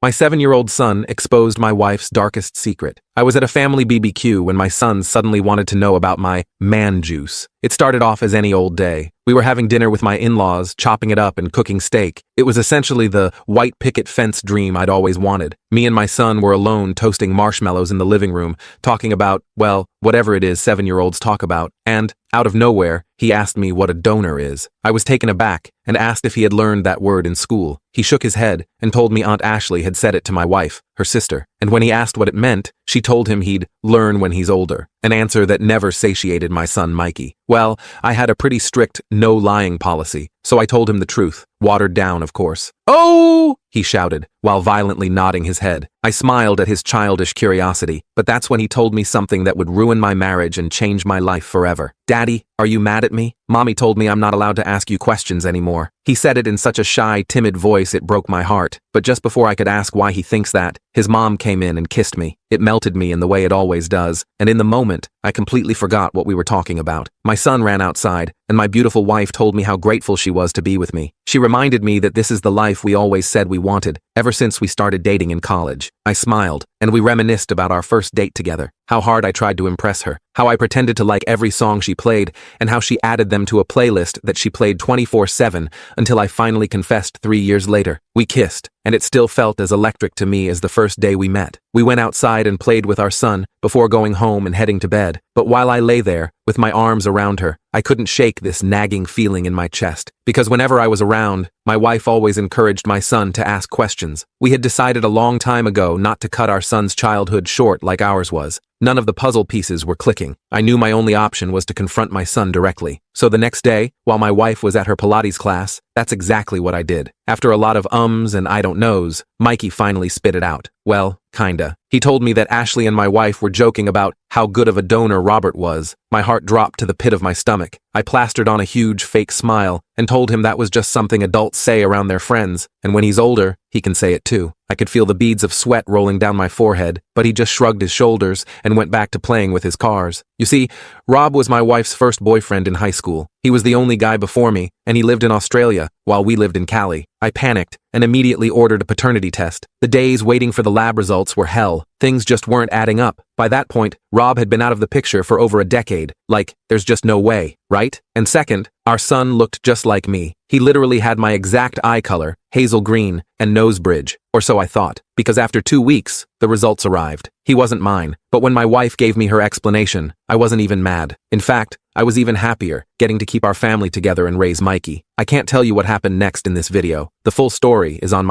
My 7-year-old son exposed my wife's darkest secret. I was at a family BBQ when my son suddenly wanted to know about my man juice. It started off as any old day. We were having dinner with my in-laws, chopping it up and cooking steak. It was essentially the white picket fence dream I'd always wanted. Me and my son were alone toasting marshmallows in the living room, talking about, well, whatever it is 7-year-olds talk about, and, out of nowhere, he asked me what a donor is. I was taken aback and asked if he had learned that word in school. He shook his head and told me Aunt Ashley had said it to my wife, her sister, and when he asked what it meant, she told him he'd learn when he's older, an answer that never satiated my son Mikey. Well, I had a pretty strict no-lying policy, so I told him the truth, watered down, of course. "Oh!" he shouted, while violently nodding his head. I smiled at his childish curiosity, but that's when he told me something that would ruin my marriage and change my life forever. "Daddy, are you mad at me? Mommy told me I'm not allowed to ask you questions anymore." He said it in such a shy, timid voice it broke my heart, but just before I could ask why he thinks that, his mom came in and kissed me. It melted me in the way it always does, and in the moment, I completely forgot what we were talking about. My son ran outside, and my beautiful wife told me how grateful she was to be with me. She reminded me that this is the life we always said we wanted, ever since we started dating in college. I smiled, and we reminisced about our first date together, how hard I tried to impress her, how I pretended to like every song she played, and how she added them to a playlist that she played 24/7 until I finally confessed 3 years later. We kissed, and it still felt as electric to me as the first day we met. We went outside and played with our son before going home and heading to bed, but while I lay there, with my arms around her, I couldn't shake this nagging feeling in my chest, because whenever I was around, my wife always encouraged my son to ask questions. We had decided a long time ago not to cut our son's childhood short like ours was. None of the puzzle pieces were clicking. I knew my only option was to confront my son directly. So the next day, while my wife was at her Pilates class, that's exactly what I did. After a lot of ums and I don't knows, Mikey finally spit it out. Well, kinda. He told me that Ashley and my wife were joking about how good of a donor Robert was. My heart dropped to the pit of my stomach. I plastered on a huge fake smile and told him that was just something adults say around their friends, and when he's older, he can say it too. I could feel the beads of sweat rolling down my forehead, but he just shrugged his shoulders and went back to playing with his cars. You see, Rob was my wife's first boyfriend in high school. He was the only guy before me, and he lived in Australia, while we lived in Cali. I panicked and immediately ordered a paternity test. The days waiting for the lab results were hell. Things just weren't adding up. By that point, Rob had been out of the picture for over a decade. Like, there's just no way, right? And second, our son looked just like me. He literally had my exact eye color, hazel green, and nose bridge, or so I thought, because after 2 weeks, the results arrived. He wasn't mine, but when my wife gave me her explanation, I wasn't even mad. In fact, I was even happier, getting to keep our family together and raise Mikey. I can't tell you what happened next in this video. The full story is on my